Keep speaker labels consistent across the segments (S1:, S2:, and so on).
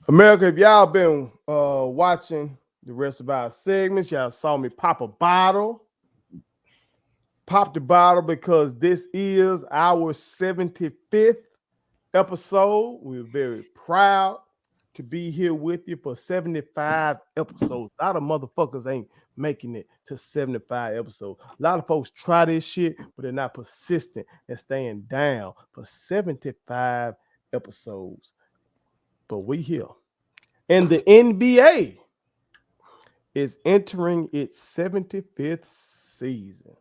S1: America, if y'all been watching the rest of our segments, y'all saw me pop a bottle. Pop the bottle because this is our 75th episode. We're very proud to be here with you for 75 episodes. A lot of motherfuckers ain't making it to 75 episodes. A lot of folks try this shit, but they're not persistent and staying down for 75 episodes. But we here. And the NBA is entering its 75th season.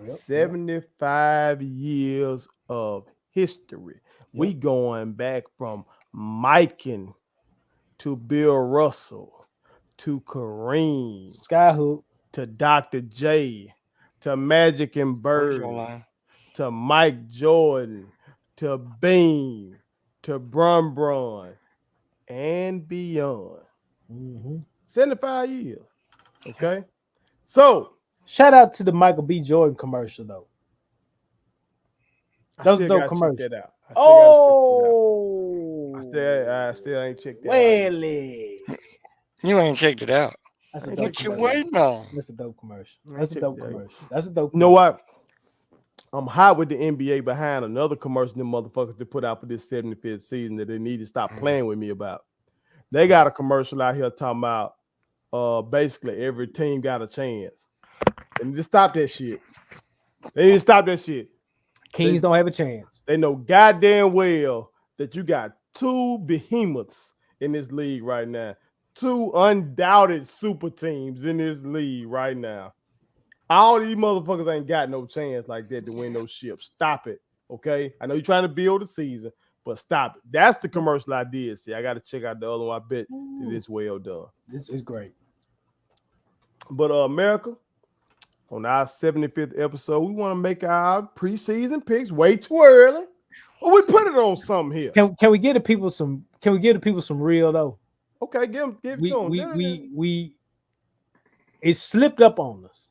S1: Yep, 75 years of history. Yep. We going back from Mikan to Bill Russell to Kareem,
S2: Skyhook,
S1: to Dr. J, to Magic and Bird, to Mike Jordan, to Bean, to Bron, and beyond. 75 years. Okay. So
S2: shout out to the Michael B. Jordan commercial though.
S1: That was a dope commercial. Check that out. I still ain't checked that
S2: out.
S3: You ain't checked it out.
S2: That's a
S3: dope what commercial. You waiting on?
S2: That's a dope commercial. That's a dope commercial. That's a dope.
S1: You know what? I'm hot with the NBA behind another commercial them motherfuckers to put out for this 75th season that they need to stop playing with me about. They got a commercial out here talking about basically every team got a chance. They need to stop that shit.
S2: Kings don't have a chance.
S1: They know goddamn well that you got two behemoths in this league right now. Two undoubted super teams in this league right now. All these motherfuckers ain't got no chance like that to win those ships. Stop it, okay? I know you're trying to build a season, but stop it. That's the commercial I did see. I got to check out the other one. I bet it is well done.
S2: This is great.
S1: But America, on our 75th episode, we want to make our preseason picks way too early. Well, we put it on something here.
S2: Can we give the people some? Can we give the people some real though?
S1: Okay, give it to them.
S2: We it slipped up on us.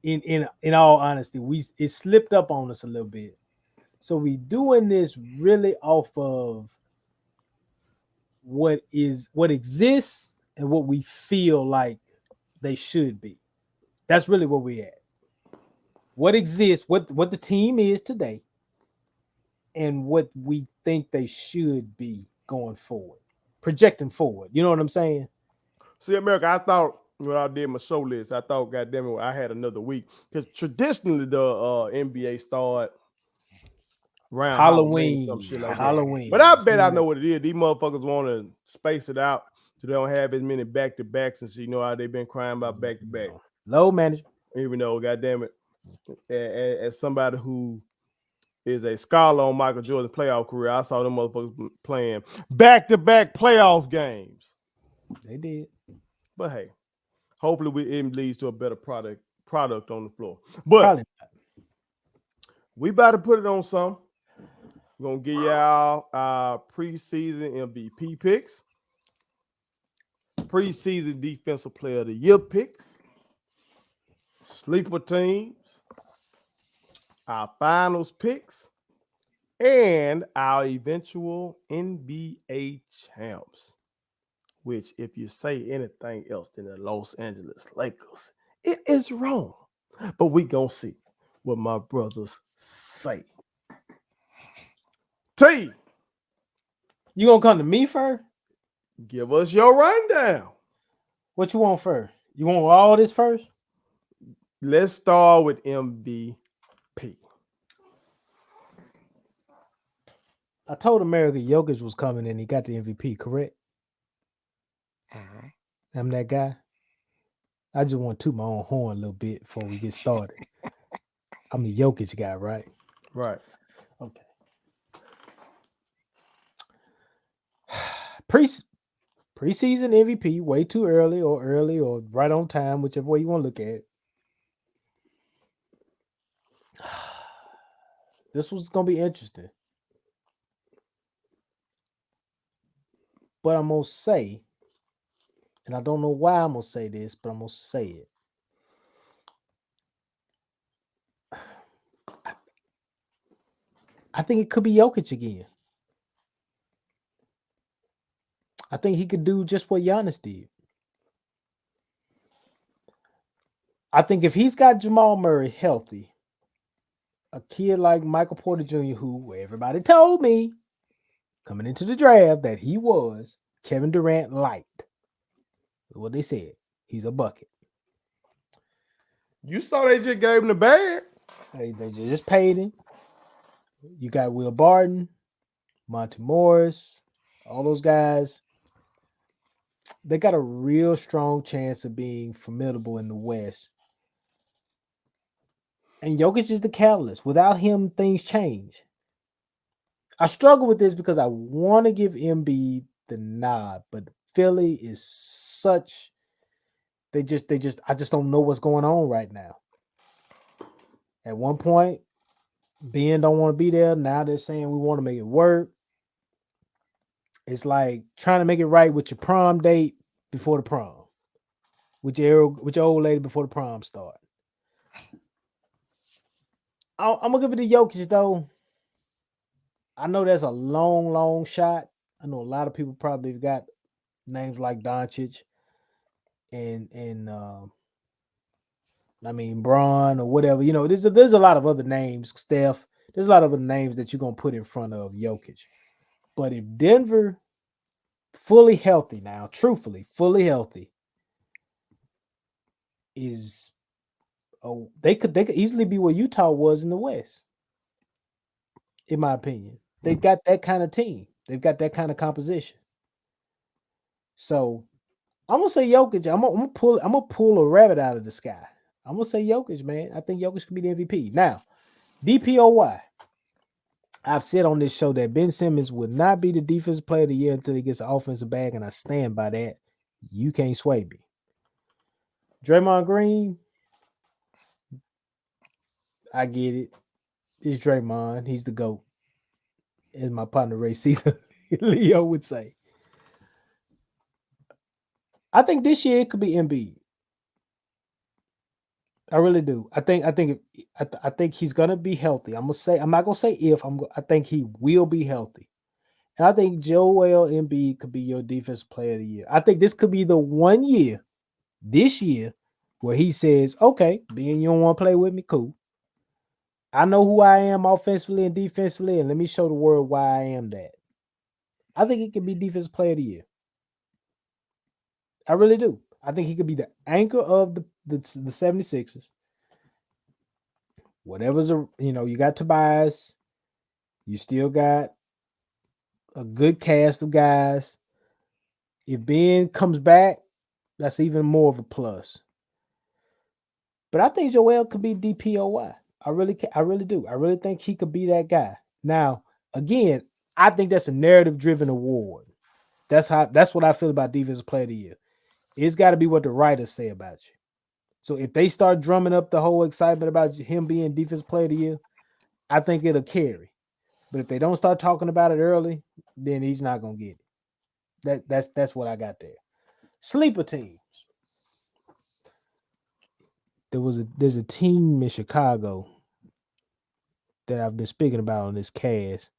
S2: In all honesty, it slipped up on us a little bit. So we doing this really off of what exists and what we feel like they should be. That's really where we at. What exists, what the team is today, and what we think they should be going forward, projecting forward. You know what I'm saying?
S1: See, America, I thought when I did my show list, I thought, goddamn it, I had another week because traditionally the NBA start around Halloween, some shit like that. But I bet I know what it is. These motherfuckers want to space it out so they don't have as many back-to-backs, and so you know how they've been crying about back-to-back.
S2: Low management.
S1: Even though, goddamn it, as somebody who is a scholar on Michael Jordan's playoff career, I saw them motherfuckers playing back-to-back playoff games.
S2: They did.
S1: But hey, hopefully it leads to a better product on the floor. But we about to put it on some. We're going to give y'all our preseason MVP picks, preseason defensive player of the year picks, sleeper teams, our finals picks, and our eventual NBA champs. Which, if you say anything else than the Los Angeles Lakers, it is wrong. But we gonna see what my brothers say. T,
S2: you gonna come to me first?
S1: Give us your rundown.
S2: What you want first? You want all this first?
S1: Let's start with MVP.
S2: I told America Jokic was coming and he got the MVP, correct? I'm that guy. I just want to toot my own horn a little bit before we get started. I'm a Jokic guy, right?
S1: Right.
S2: Okay. Preseason MVP, way too early or right on time, whichever way you want to look at it. This was going to be interesting. But I'm going to say, and I don't know why I'm going to say this, but I'm going to say it. I think it could be Jokic again. I think he could do just what Giannis did. I think if he's got Jamal Murray healthy, a kid like Michael Porter Jr., who everybody told me coming into the draft that he was Kevin Durant light. That's what they said. He's a bucket.
S1: You saw they just gave him the bag.
S2: They just paid him. You got Will Barton, Monty Morris, all those guys. They got a real strong chance of being formidable in the West. And Jokic is the catalyst. Without him, things change. I struggle with this because I want to give Embiid the nod, but Philly is such. I just don't know what's going on right now. At one point, Ben don't want to be there. Now they're saying we want to make it work. It's like trying to make it right with your prom date before the prom, with your old lady before the prom start. I'm gonna give it to Jokic though. I know that's a long shot. I know a lot of people probably got names like Doncic and I mean Braun or whatever. You know, there's a lot of other names, Steph. There's a lot of other names that you're gonna put in front of Jokic. But if Denver fully healthy now, truthfully, fully healthy, is they could easily be where Utah was in the West. In my opinion, they've got that kind of team. They've got that kind of composition. So I'm gonna say Jokic. I'm gonna pull a rabbit out of the sky. I'm gonna say Jokic, man. I think Jokic can be the MVP. Now, DPOY. I've said on this show that Ben Simmons would not be the defensive player of the year until he gets an offensive bag, and I stand by that. You can't sway me. Draymond Green, I get it. It's Draymond. He's the GOAT. As my partner Ray Caesar Leo would say. I think this year it could be Embiid. I really do. I think he's gonna be healthy. I'm not gonna say if. I think he will be healthy, and I think Joel Embiid could be your defensive player of the year. I think this could be the one year, this year, where he says, "Okay, Ben, you don't want to play with me, cool. I know who I am offensively and defensively, and let me show the world why I am that." I think he could be defensive player of the year. I really do. I think he could be the anchor of the 76ers. Whatever's you got Tobias, you still got a good cast of guys. If Ben comes back, that's even more of a plus. But I think Joel could be DPOY. I really do. I really think he could be that guy. Now, again, I think that's a narrative-driven award. That's what I feel about Defensive Player of the Year. It's got to be what the writers say about you. So if they start drumming up the whole excitement about him being Defensive Player of the Year, I think it'll carry. But if they don't start talking about it early, then he's not gonna get it. That's what I got there. Sleeper teams. There's a team in Chicago that I've been speaking about on this cast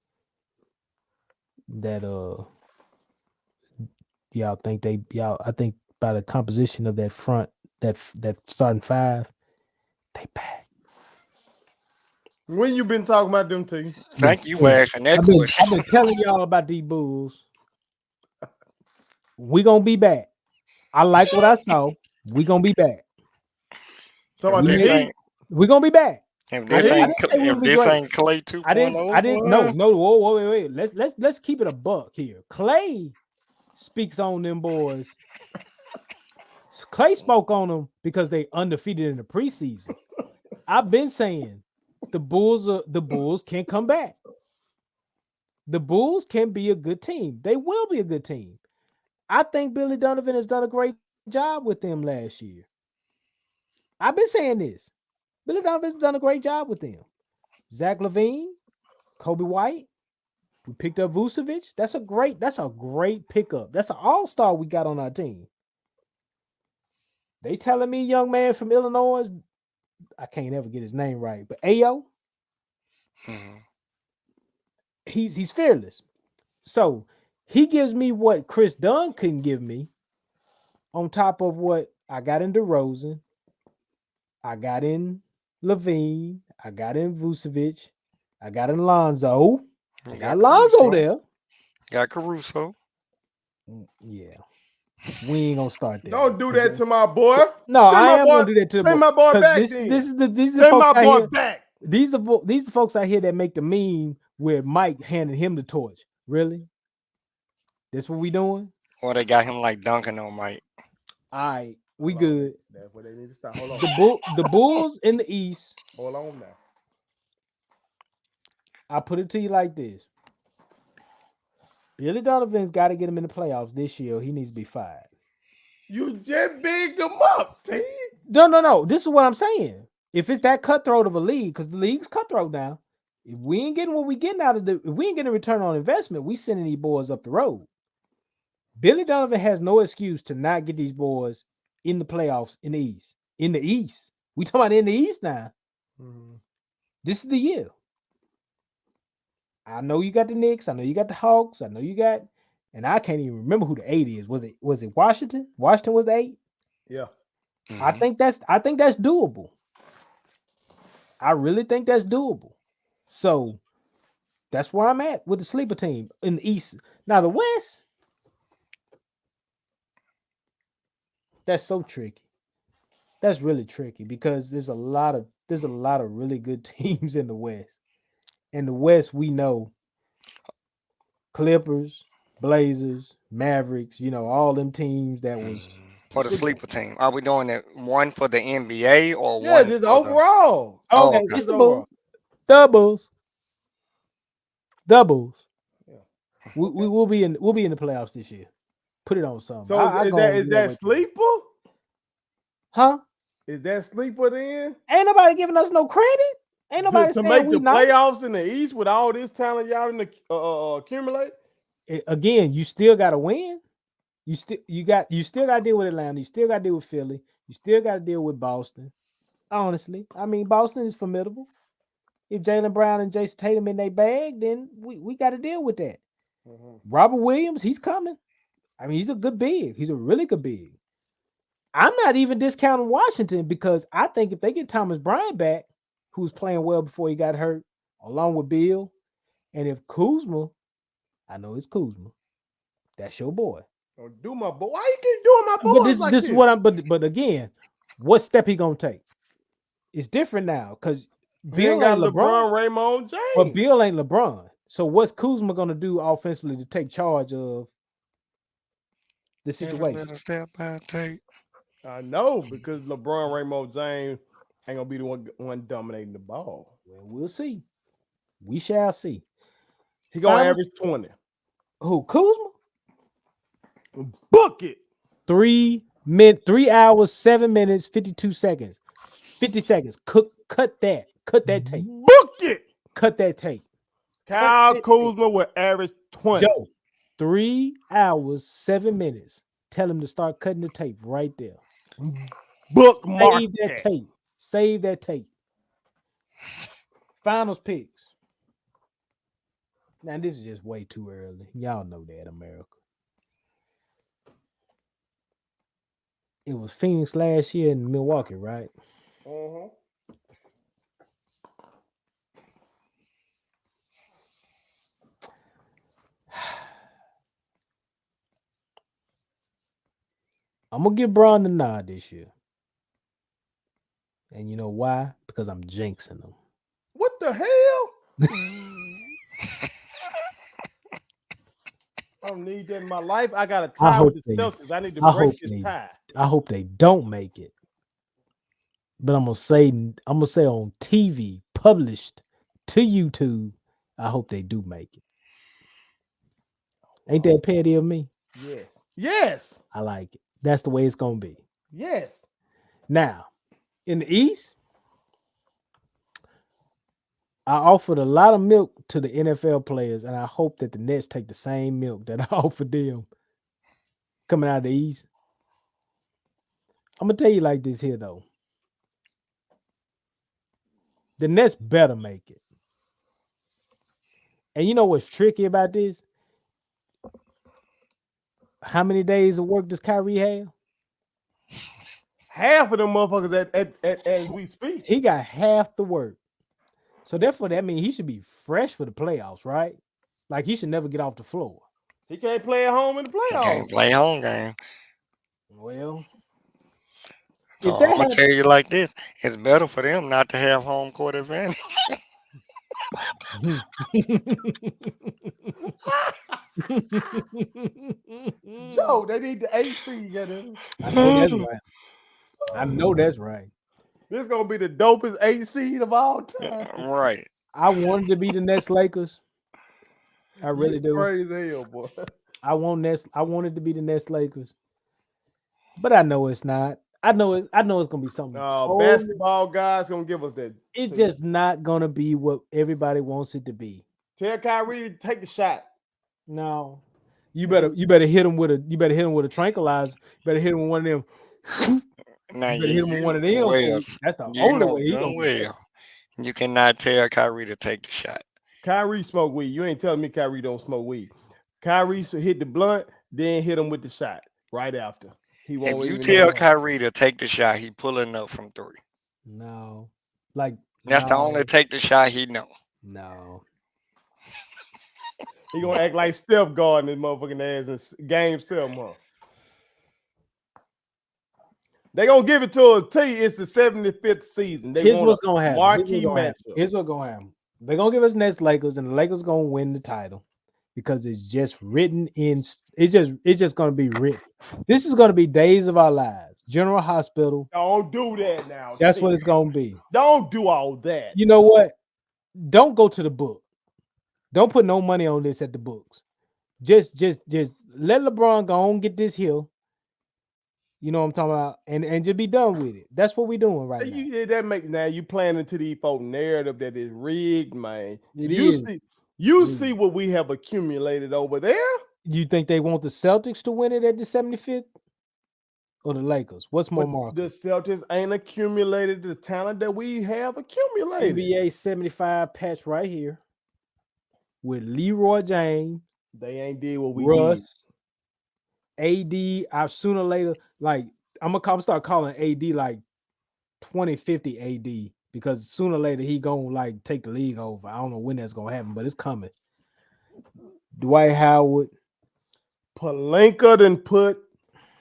S2: that I think by the composition of that front, that starting five, they back.
S1: When you been talking about them team?
S3: Thank you for asking that
S2: I've
S3: question.
S2: been telling y'all about these Bulls. We gonna be back. I like what I saw. We gonna be back.
S1: Talking about
S3: If
S1: the
S3: this
S1: Heat?
S3: ain't
S2: We gonna be back.
S3: if
S2: I
S3: this
S2: didn't
S3: ain't
S2: say we
S3: if
S2: would be
S3: this
S2: great.
S3: ain't Clay 2.0,
S2: I didn't.
S3: boy,
S2: No. Whoa, wait. Let's keep it a buck here. Clay speaks on them boys. Clay spoke on them because they undefeated in the preseason. I've been saying the Bulls can come back. The Bulls can be a good team. They will be a good team. I think Billy Donovan has done a great job with them last year. I've been saying this. Billy Donovan's done a great job with them. Zach LaVine, Kobe White. We picked up Vucevic. That's a great pickup. That's an all-star we got on our team. They telling me, young man from Illinois, I can't ever get his name right, but Ayo, he's fearless. So He gives me what Chris Dunn couldn't give me, on top of what I got in DeRozan, I got in Levine, I got in Vucevic, I got in Lonzo. I
S3: You
S2: got Lonzo
S3: Caruso.
S2: there.
S3: Got Caruso.
S2: Yeah. We ain't gonna start there.
S1: Don't do that to my boy.
S2: No,
S1: Send
S2: I
S1: my
S2: am
S1: boy,
S2: gonna do that to the
S1: send
S2: boy.
S1: my boy
S2: 'Cause
S1: back
S2: this
S1: then.
S2: is the
S1: Send
S2: folks
S1: my
S2: out
S1: boy
S2: here.
S1: back.
S2: These are the folks out here that make the meme where Mike handed him the torch. Really? That's what we doing?
S3: Or they got him like dunking on Mike.
S2: All right, we
S1: Hold on.
S2: good.
S1: That's where they need to stop. Hold on.
S2: The Bulls in the East.
S1: Hold on now.
S2: I put it to you like this: Billy Donovan's got to get him in the playoffs this year. Or he needs to be fired.
S1: You just bigged them up, T.
S2: No. This is what I'm saying. If it's that cutthroat of a league, because the league's cutthroat now. If we ain't getting what we getting out of if we ain't getting a return on investment, we sending these boys up the road. Billy Donovan has no excuse to not get these boys in the playoffs in the East. In the East. We talking about in the East now.
S1: Mm-hmm.
S2: This is the year. I know you got the Knicks. I know you got the Hawks. I know you got, and I can't even remember who the 8 is. Was it Washington? Washington was the 8?
S1: Yeah.
S3: Mhm.
S2: I think that's doable. I really think that's doable. So that's where I'm at with the sleeper team in the East. Now the West, that's so tricky. That's really tricky because there's a lot of really good teams in the West. In the West, we know Clippers, Blazers, Mavericks, all them teams that was
S3: For the sleeper team. Are we doing it one for the NBA or
S1: Yeah,
S3: one
S1: just
S3: for the
S1: overall.
S3: Oh,
S2: okay.
S3: okay.
S2: It's the
S1: overall.
S2: Bulls. Doubles.
S1: Yeah.
S2: We will be in the playoffs this year. Put it on something.
S1: So is that sleeper?
S2: Huh?
S1: Is that sleeper then?
S2: Ain't nobody giving us no credit. Ain't nobody
S1: To
S2: saying
S1: make
S2: we
S1: the
S2: nice.
S1: playoffs in the East with all this talent y'all in the accumulate?
S2: Again, you still got to win. You still got to deal with Atlanta. You still got to deal with Philly. You still got to deal with Boston. Honestly, I mean, Boston is formidable. If Jaylen Brown and Jason Tatum in their bag, then we got to deal with that.
S1: Mm-hmm.
S2: Robert Williams, he's coming. I mean, he's a good big. He's a really good big. I'm not even discounting Washington because I think if they get Thomas Bryant back, who's playing well before he got hurt, along with Bill, and if Kuzma, I know it's Kuzma, that's your boy.
S1: Don't do my boy. Why you keep doing my boys
S2: But this
S1: like
S2: this is what I'm. But again, what step he gonna take? It's different now because
S1: He ain't
S2: Bill
S1: got
S2: ain't
S1: LeBron,
S2: LeBron,
S1: Raymond James.
S2: but Bill ain't LeBron. So what's Kuzma gonna do offensively to take charge of the
S3: Every
S2: situation?
S3: little step I take.
S1: I know because LeBron, Raymond James ain't gonna be the one dominating the ball.
S2: Well, we'll see. We shall see.
S1: He gonna
S2: Finals-
S1: average 20.
S2: Who Kuzma?
S1: Book it.
S2: 3 hours, 7 minutes, 52 seconds. 50 seconds. Cut that. Cut that tape.
S1: Book it.
S2: Cut that tape.
S1: Kyle
S2: that
S1: Kuzma will average 20.
S2: Joe, 3 hours, 7 minutes. Tell him to start cutting the tape right there.
S1: Bookmark
S2: Save that tape. Save that tape. Finals picks. Now, this is just way too early. Y'all know that, America. It was Phoenix last year in Milwaukee, right?
S1: Uh-huh.
S2: I'm going to give Braun the nod this year. And you know why? Because I'm jinxing them.
S1: What the hell? I don't need that in my life. I got a tie with the Celtics. I need to break this tie.
S2: I hope they don't make it. But I'm gonna say on TV, published to YouTube, I hope they do make it. Ain't that petty of me?
S1: Yes. Yes.
S2: I like it. That's the way it's gonna be.
S1: Yes.
S2: Now, in the East, I offered a lot of milk to the NFL players, and I hope that the Nets take the same milk that I offered them coming out of the East. I'm gonna tell you like this here though. The Nets better make it. And you know what's tricky about this? How many days of work does Kyrie have?
S1: Half of them motherfuckers as we speak.
S2: He got half the work. So therefore, that means he should be fresh for the playoffs, right? Like he should never get off the floor.
S1: He can't play at home in the
S3: He
S1: playoffs.
S3: can't play home game.
S2: Well,
S3: So
S2: if
S3: I'm
S2: that
S3: gonna tell you like this: it's better for them not to have home court advantage.
S2: happened.
S1: Joe, they need the AC. Get it?
S2: I know that's right. I know that's right.
S1: This is gonna be the dopest 8 seed of all time.
S3: Right.
S2: I wanted to be the next Lakers. I really
S1: You
S2: do.
S1: crazy hell, boy.
S2: I wanted to be the next Lakers, but I know it's not. I know it's gonna be something. Totally,
S1: Basketball guys gonna give us that.
S2: it's just not gonna be what everybody wants it to be.
S1: Tell Kyrie to take the shot.
S2: No, you better hit him with a tranquilizer. You better hit him with one of them.
S3: Now
S2: You better hit him with one of them.
S3: well,
S2: That's the
S3: you
S2: only
S3: know
S2: way he's
S3: good
S2: gonna
S3: and
S2: get
S3: well. You cannot tell Kyrie to take the shot.
S1: Kyrie smoke weed. You ain't telling me Kyrie don't smoke weed. Kyrie should hit the blunt, then hit him with the shot right after. He won't
S3: If you
S1: even
S3: tell
S1: know.
S3: Kyrie to take the shot, he pulling up from 3.
S2: No, like
S3: That's the only take the shot he know.
S2: no.
S1: He gonna act like Steph guarding his motherfucking ass in game 7. Huh? They gonna give it to a T. It's the 75th season. They
S2: Here's
S1: want
S2: what's
S1: a
S2: gonna happen.
S1: marquee matchup.
S2: Here's what's gonna happen. They're gonna give us next Lakers, and the Lakers gonna win the title because it's just written in. It's just gonna be written. This is gonna be Days of Our Lives, General Hospital.
S1: Don't do that now.
S2: That's
S1: T.
S2: what it's gonna be.
S1: Don't do all that.
S2: You know what? Don't go to the book. Don't put no money on this at the books. Just let LeBron go on get this hill. You know what I'm talking about, and just be done with it. That's what we're doing right now.
S1: That make now you playing into the folk narrative that is rigged, man.
S2: It
S1: you
S2: is.
S1: see, you
S2: It
S1: see
S2: is.
S1: what we have accumulated over there.
S2: You think they want the Celtics to win it at the 75th or the Lakers? What's more
S1: But
S2: marked?
S1: the Celtics ain't accumulated the talent that we have accumulated.
S2: NBA 75 patch right here with Leroy James,
S1: They ain't did what we did.
S2: Russ, AD. I've sooner or later, like I'm gonna start calling AD like 2050 AD because sooner or later he gonna like take the league over. I don't know when that's gonna happen, but it's coming. Dwight Howard,
S1: Palenka done put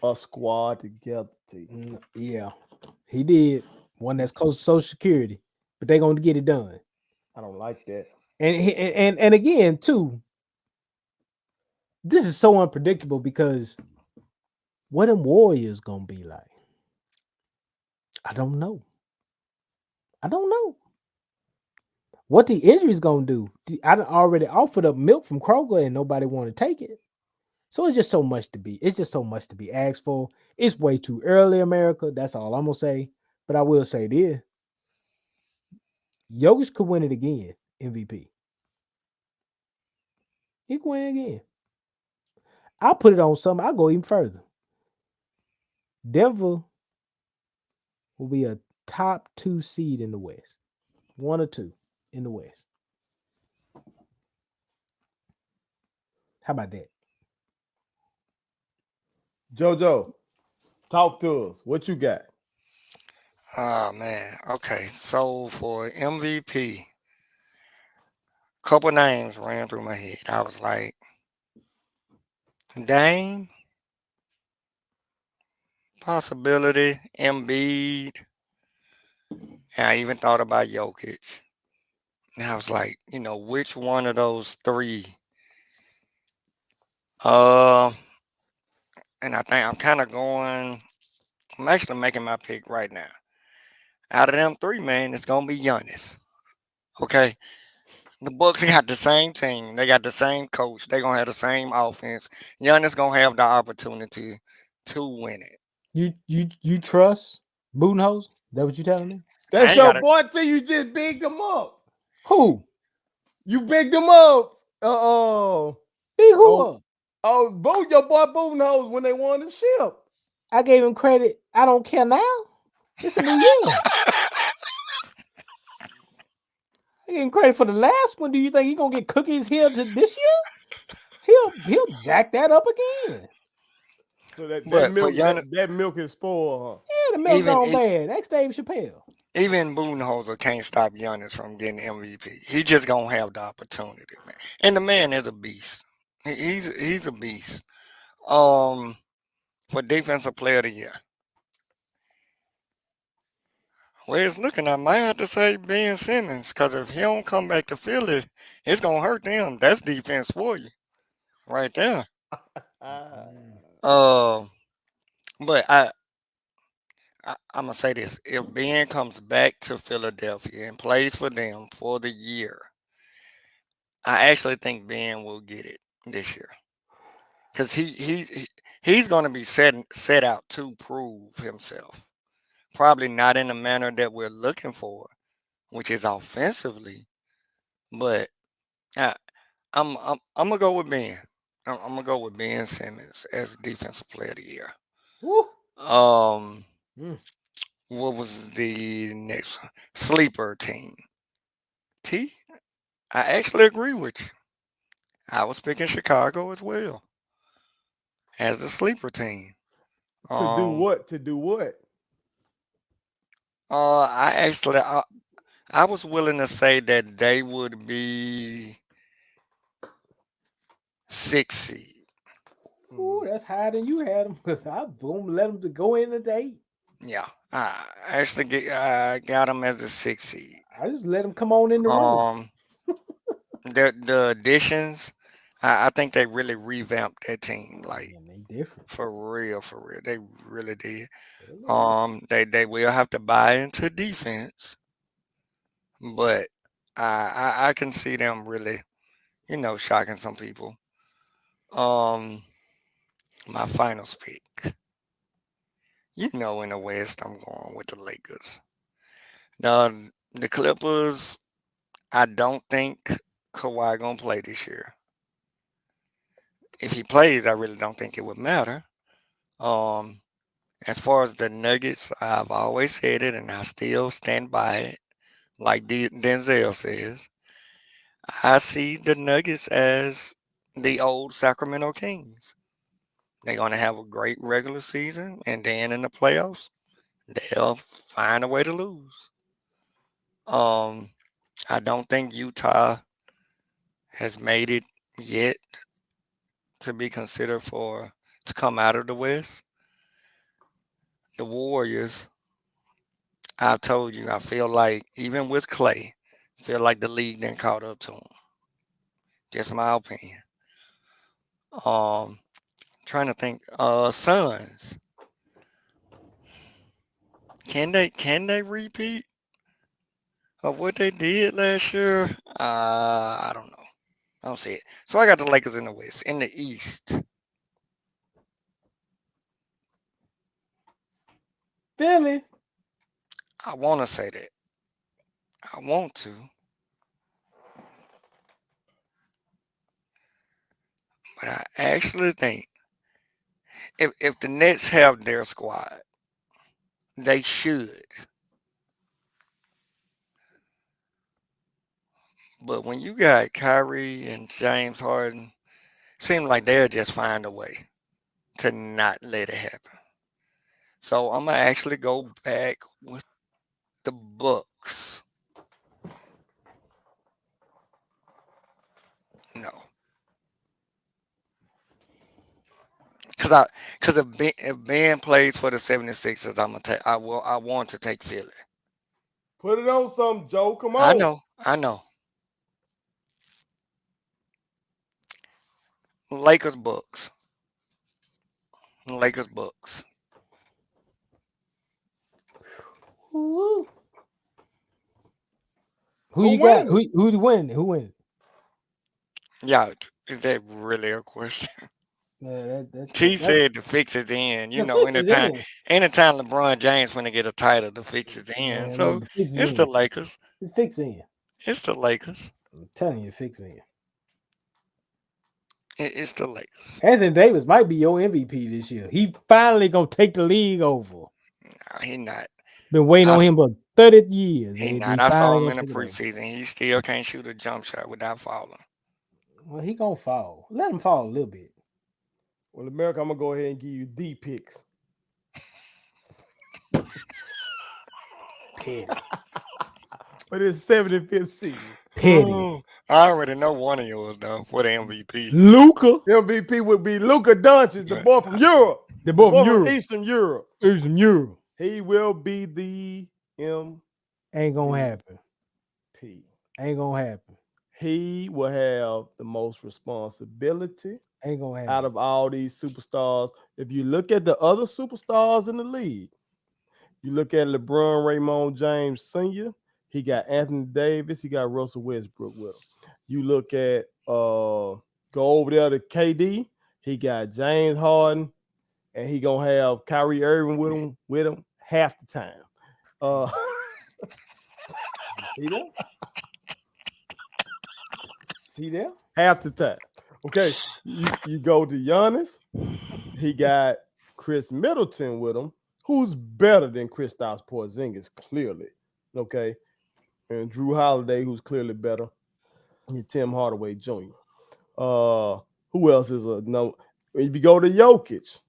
S1: a squad together.
S2: yeah, he did one that's close to Social Security, but they're gonna get it done.
S1: I don't like that.
S2: And again, too, this is so unpredictable because what them Warriors gonna be like? I don't know. What the injuries gonna do? I done already offered up milk from Kroger and nobody want to take it. So it's just so much to be. It's just so much to be asked for. It's way too early, America. That's all I'm gonna say. But I will say this: Jokic could win it again, MVP. He can win it again. I'll put it on something. I'll go even further. Denver will be a top 2 seed in the West. 1 or 2 in the West. How about that?
S1: JoJo, talk to us. What you got?
S3: Oh man. Okay. So for MVP, couple names ran through my head. I was like, Dame, possibility, Embiid, and I even thought about Jokic. And I was like, which one of those 3? And I think I'm actually making my pick right now. Out of them 3, man, it's gonna be Giannis. Okay. The Bucks got the same team. They got the same coach. They're gonna have the same offense. Giannis gonna have the opportunity to win it.
S2: You trust Budenholzer? That what you telling me?
S1: That's
S3: I
S1: your
S3: gotta-
S1: boy till you just bigged him up.
S2: Who?
S1: You bigged him up.
S2: Big who up?
S1: Your boy Budenholzer when they won the ship.
S2: I gave him credit. I don't care now. It's a new year. I gave him credit for the last one. Do you think he's gonna get cookies here to this year? He'll jack that up again.
S1: So that,
S3: But for Giannis,
S1: that milk is spoiled,
S2: Yeah, the milk
S3: even
S2: gone bad. That's Dave Chappelle.
S3: even Budenholzer can't stop Giannis from getting MVP. He just gonna have the opportunity, man. And the man is a beast. He's a beast. For defensive player of the year, well, it's looking. I might have to say Ben Simmons because if he don't come back to Philly, it's gonna hurt them. That's defense for you, right there.
S1: huh?
S3: Uh, but I'm gonna say this: if Ben comes back to Philadelphia and plays for them for the year, I actually think Ben will get it this year because he's gonna be set out to prove himself. Probably not in the manner that we're looking for, which is offensively, but I, I'm gonna go with Ben. I'm gonna go with Ben Simmons as defensive player of the year.
S2: Woo.
S3: Um,
S2: Mm.
S3: what was the next one? Sleeper team? T. I actually agree with you. I was picking Chicago as well as the sleeper team.
S1: To do
S3: Um,
S1: what? To do what?
S3: I actually I was willing to say that they would be 6 seed.
S2: Ooh, that's higher than you had them. Cause I boom let them to go in today.
S3: Yeah, I got them as a 6 seed.
S2: I just let them come on in the room.
S3: Um, the additions, I think they really revamped that team, like
S2: Yeah, they different.
S3: for real, they really did.
S2: Really.
S3: They will have to buy into defense, but I can see them really, shocking some people. Um, my finals pick, in the West, I'm going with the Lakers. The Clippers, I don't think Kawhi gonna play this year. If he plays, I really don't think it would matter. Um, as far as the Nuggets, I've always said it, and I still stand by it. Like Denzel says, I see the Nuggets as the old Sacramento Kings. They're going to have a great regular season, and then in the playoffs, they'll find a way to lose. Um, I don't think Utah has made it yet to be considered for to come out of the West. The Warriors, I told you, I feel like even with Clay, feel like the league didn't caught up to him. Just my opinion. Um, trying to think. Suns. Can they repeat of what they did last year? I don't know. I don't see it. So I got the Lakers in the West. In the East,
S2: Philly.
S3: I want to say that. I want to, but I actually think if the Nets have their squad, they should. But when you got Kyrie and James Harden, seems like they'll just find a way to not let it happen. So I'm gonna actually go back with the Bucks. No, cause if Ben plays for the 76ers, I want to take Philly.
S1: Put it on something, Joe. Come
S3: I
S1: on.
S3: know, I know. Lakers Bucks. Lakers Bucks.
S2: Woo. Who
S1: Who
S2: you got?
S1: winning?
S2: Who's winning? Who winning?
S3: Yeah, is that really a question?
S2: Yeah,
S3: T
S2: that's
S3: said the fix is in.
S2: the fix is in.
S3: Anytime LeBron James want to get a title, the fix is in.
S2: Man, look,
S3: So
S2: the fix is
S3: it's the
S2: in.
S3: Lakers.
S2: The fix in.
S3: It's the Lakers.
S2: I'm telling you, the fix in.
S3: It's the Lakers.
S2: Anthony Davis might be your MVP this year. He finally gonna take the league over.
S3: Nah, he not.
S2: Been waiting
S3: I,
S2: on
S3: s-
S2: him for 30 years,
S3: he
S2: and
S3: not.
S2: he
S3: I saw
S2: finally
S3: him
S2: gonna
S3: in the
S2: take it over.
S3: preseason. He still can't shoot a jump shot without falling.
S2: Well, he gonna fall. Let him fall a little bit.
S1: Well, America, I'm gonna go ahead and give you the picks.
S2: Petty.
S1: For this 75th season.
S2: Petty.
S3: Ooh, I already know one of yours though for the MVP.
S2: Luca.
S1: MVP would be Luka Doncic, the boy from Europe.
S2: The boy from
S1: From
S2: Europe.
S1: Eastern Europe.
S2: Eastern Europe.
S1: He will be the MVP.
S2: Ain't gonna happen. Ain't gonna happen.
S1: He will have the most responsibility
S2: Ain't gonna happen.
S1: out of all these superstars. If you look at the other superstars in the league, you look at LeBron Raymond James Sr., he got Anthony Davis, he got Russell Westbrook with him. You look at go over there to KD, he got James Harden, and he gonna have Kyrie Irving with him half the time. See there?
S2: See there?
S1: Half the time. Okay, you go to Giannis, he got Chris Middleton with him, who's better than Kristaps Porzingis, clearly. Okay, and Drew Holiday, who's clearly better, and Tim Hardaway Jr. Who else is a no? If you go to Jokic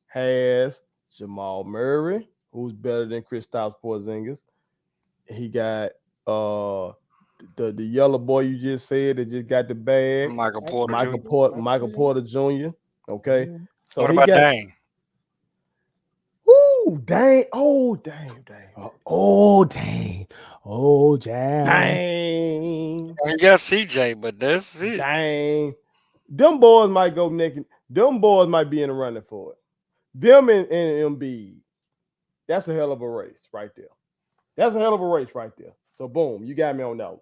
S1: has Jamal Murray, who's better than Kristaps Porzingis. He got the yellow boy you just said that just got the bag.
S3: Michael Porter Jr.
S1: Michael Porter Jr. Okay. So
S3: What
S1: he
S3: about
S1: got
S3: Dame?
S1: Ooh, dang. Oh, dang.
S2: Oh, dang. Oh, dang.
S1: Dang.
S3: He got CJ, but that's it.
S1: Dang. Them boys might go naked. Them boys might be in the running for it. Them and Embiid. That's a hell of a race right there. That's a hell of a race right there. So boom, you got me on that one.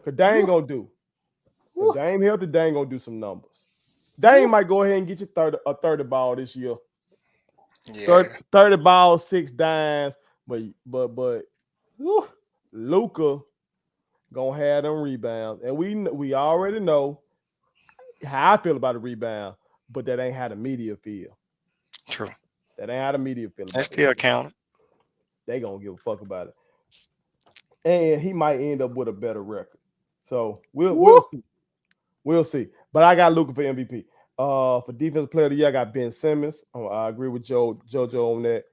S1: Cause Dame gonna do. If Dame healthy, Dame gonna do some numbers. Dame might go ahead and get you 30 ball this year.
S3: Yeah.
S1: 30 balls, 6 dimes, but Luka gonna have them rebounds, and we already know how I feel about the rebound, but that ain't how the media feel.
S3: True.
S1: That ain't how the media feel.
S3: They still count.
S1: They gonna give a fuck about it, and he might end up with a better record. So we'll see. We'll see. But I got Luka for MVP. For defensive player of the year, I got Ben Simmons. I agree with JoJo on that.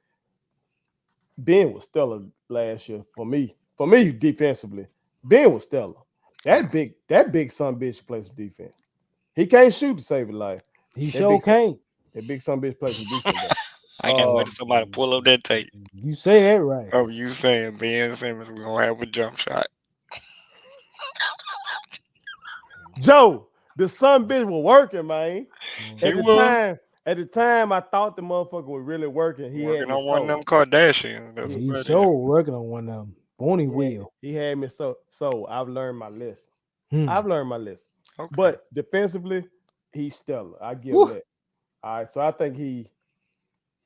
S1: Ben was stellar last year for me. For me, defensively, Ben was stellar. That big son bitch plays some defense. He can't shoot to save his life.
S2: He sure can't.
S1: That big son bitch plays some defense.
S3: I can't wait till somebody pull up that tape.
S2: You say that right.
S3: Oh, you saying Ben Simmons we're gonna have a jump shot.
S1: Joe, the son bitch was working, man. At the time, I thought the motherfucker was really working. He
S3: working
S1: had me
S3: on one of them
S1: sold.
S3: Kardashians. That's
S2: He
S3: what
S2: sure working on one of them. Bonnie wheel.
S1: He had me so I've learned my lesson.
S2: Hmm.
S1: I've learned my lesson.
S3: Okay.
S1: But defensively, he's stellar. I give him that. All right. So I think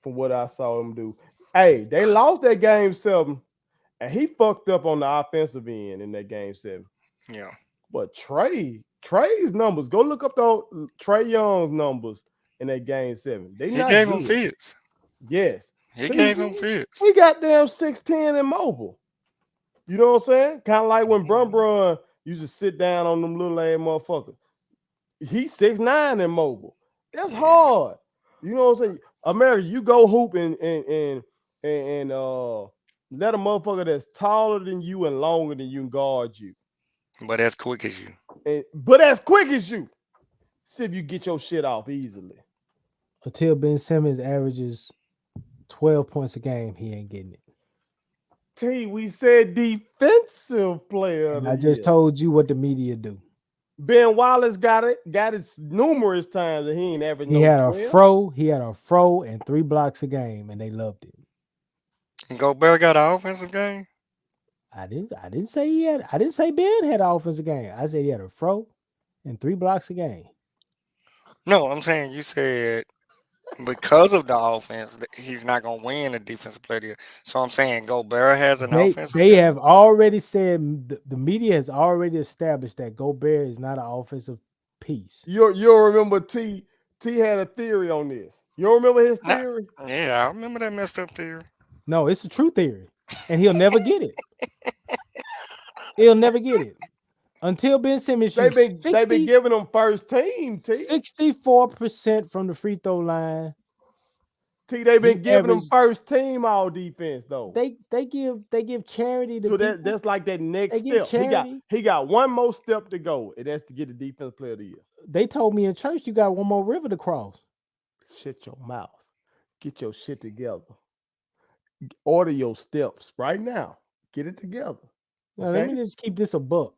S1: from what I saw him do, hey, they lost that game 7, and he fucked up on the offensive end in that game 7.
S3: Yeah.
S1: But Trey's numbers, go look up those Trae Young's numbers in that game 7.
S3: He gave him fits.
S1: Yes.
S3: He gave him fits.
S1: He got damn 6'10" and mobile. You know what I'm saying? Kind of like when Brun used to sit down on them little ass motherfuckers. He's 6'9" and mobile. That's hard. You know what I'm saying? America, you go hoop and let a motherfucker that's taller than you and longer than you guard you.
S3: But as quick as you.
S1: But as quick as you. See if you get your shit off easily.
S2: Until Ben Simmons averages 12 points a game, he ain't getting it.
S1: T, we said defensive player.
S2: And I just told you what the media do.
S1: Ben Wallace got it numerous times, and he ain't ever.
S2: He had a fro and 3 blocks a game, and they loved it.
S3: And Gobert got an offensive game.
S2: I didn't say Ben had an offensive game. I said he had a fro and 3 blocks a game.
S3: No, I'm saying you said because of the offense, he's not gonna win a defensive player of the year. So I'm saying Gobert has an offensive
S2: They
S3: game.
S2: have already said the media has already established that Gobert is not an offensive piece.
S1: You'll remember T had a theory on this. You don't remember his theory?
S3: Yeah, I remember that messed up theory.
S2: No, it's a true theory, and he'll never get it. He'll never get it. Until Ben Simmons
S1: They've
S2: shoots
S1: been giving them first team.
S2: 64% from the free throw line.
S1: They've been
S2: He
S1: giving them
S2: averaged-
S1: first team all defense though.
S2: They give charity to
S1: So
S2: people.
S1: that's like that next
S2: They give
S1: step.
S2: charity.
S1: He got one more step to go, and that's to get the defensive player of the year.
S2: They told me in church you got one more river to cross.
S1: Shut your mouth. Get your shit together. Order your steps right now. Get it together.
S2: Now,
S1: Okay?
S2: let me just keep this a buck.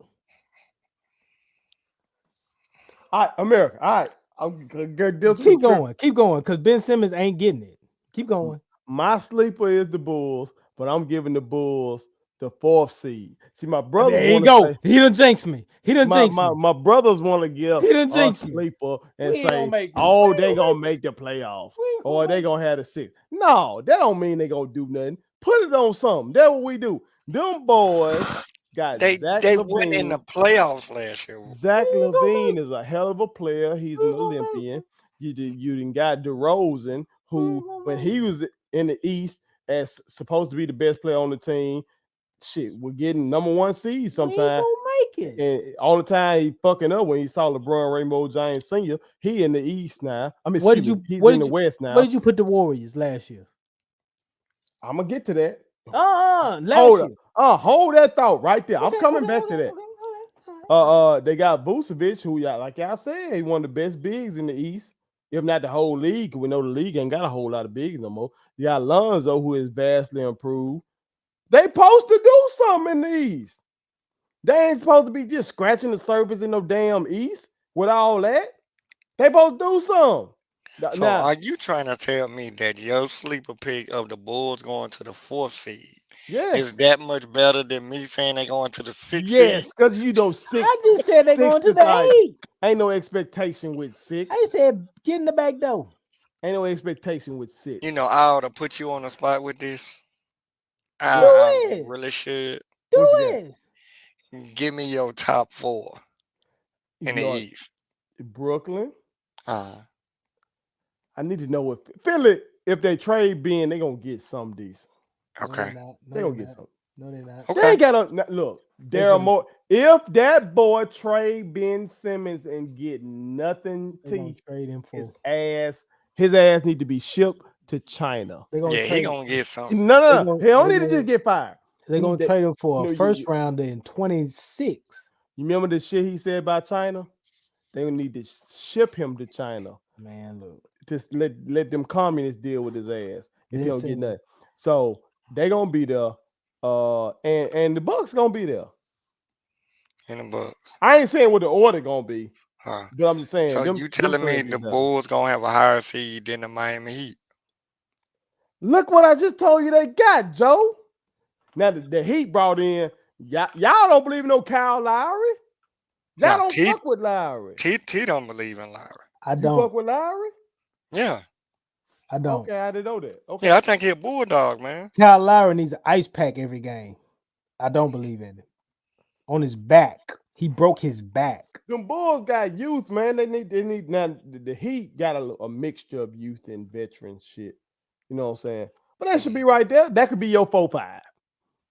S1: All right, America. All right. I'm gonna
S2: Keep going, because Ben Simmons ain't getting it. Keep going.
S1: My sleeper is the Bulls, but I'm giving the Bulls the 4th seed. See, my brothers
S2: There you
S1: want
S2: go.
S1: to say,
S2: He done jinxed me. He done jinxed me.
S1: my brothers want to give
S2: He done
S1: a
S2: jinxed me.
S1: sleeper and
S2: We ain't gonna
S1: say,
S2: make it.
S1: oh,
S2: We
S1: they
S2: ain't
S1: gonna
S2: gonna
S1: make the playoffs
S2: We ain't
S1: or
S2: gonna
S1: they
S2: make
S1: gonna have a 6. No, that don't mean they gonna do nothing. Put it on something. That's what we do. Them boys got
S3: They
S1: Zach
S3: went in the
S1: LaVine.
S3: playoffs last year.
S1: Zach
S2: We ain't gonna
S1: LaVine
S2: make
S1: is a hell of a player. He's
S2: We
S1: an
S2: ain't gonna make
S1: Olympian. You done got DeRozan, who when he was in the East as supposed to be the best player on the team, shit, we're getting number 1 seed
S2: We ain't
S1: sometime.
S2: gonna make it.
S1: And all the time he fucking up when he saw LeBron Rainbow James Sr. He in the East now. I mean,
S2: What
S1: excuse
S2: did
S1: me,
S2: you?
S1: he's
S2: What
S1: in
S2: did
S1: the
S2: you?
S1: West
S2: Where
S1: now.
S2: did you put the Warriors last year?
S1: I'm gonna get to that.
S2: Last year.
S1: Hold that thought right there. I'm
S2: Okay,
S1: coming
S2: okay,
S1: back
S2: okay,
S1: to that.
S2: okay.
S1: They got Vucevic, who, like I said, he's one of the best bigs in the East, if not the whole league. We know the league ain't got a whole lot of bigs no more. You got Lonzo, who is vastly improved. They supposed to do something in the East. They ain't supposed to be just scratching the surface in no damn East with all that. They supposed to do something.
S3: So
S1: Now,
S3: are you trying to tell me that your sleeper pick of the Bulls going to the 4th seed
S1: yes,
S3: is that much better than me saying they going to the 6th
S1: yes,
S3: seed?
S1: because you know 6.
S2: I just said they're going to
S1: is
S2: the
S1: like
S2: 8.
S1: ain't no expectation with 6.
S2: I said get in the back door.
S1: Ain't no expectation with 6.
S3: You know, I ought to put you on the spot with this.
S2: Do
S3: I
S2: it.
S3: really should.
S2: Do
S1: What you got?
S2: it.
S3: Give me your top 4 in the
S1: You know,
S3: East.
S1: Brooklyn.
S3: Uh,
S1: I need to know if Philly, if they trade Ben, they gonna get something decent.
S3: okay.
S2: No,
S1: They gonna get something.
S2: No, they're not.
S1: They
S3: Okay.
S1: ain't got a look. Daryl
S2: finna-
S1: Moore. If that boy trade Ben Simmons and get nothing
S2: They're
S1: to
S2: gonna trade him for.
S1: his ass need to be shipped to China.
S2: They're gonna
S3: Yeah, he
S2: trade.
S3: gonna get something.
S1: No. He don't
S2: they
S1: need to
S2: gonna-
S1: just get fired.
S2: They're gonna trade him for a
S1: you-
S2: first rounder in 26.
S1: You remember the shit he said about China? They need to ship him to China.
S2: Man, look.
S1: Just let them communists deal with his ass if
S2: Ben
S1: he don't get
S2: Simmons.
S1: nothing. So they gonna be there. And the Bucks gonna be there.
S3: In the Bucks.
S1: I ain't saying what the order gonna be,
S3: Huh.
S1: but I'm just saying.
S3: So
S1: them
S3: you telling
S1: three
S3: me
S1: get
S3: the
S1: done.
S3: Bulls gonna have a higher seed than the Miami Heat?
S1: Look what I just told you they got, Joe. Now the Heat brought in y'all don't believe in no Kyle Lowry. Y'all don't fuck with Lowry.
S3: T don't believe in Lowry.
S2: I
S1: You
S2: don't.
S1: fuck with Lowry?
S3: Yeah.
S2: I don't.
S1: Okay, I didn't know that. Okay.
S3: Yeah, I think he a bulldog, man.
S2: Kyle Lowry needs an ice pack every game. I don't believe in it. On his back. He broke his back.
S1: Them Bulls got youth, man. They need now the Heat got a mixture of youth and veteran shit. You know what I'm saying? But that should be right there. That could be your 4-5.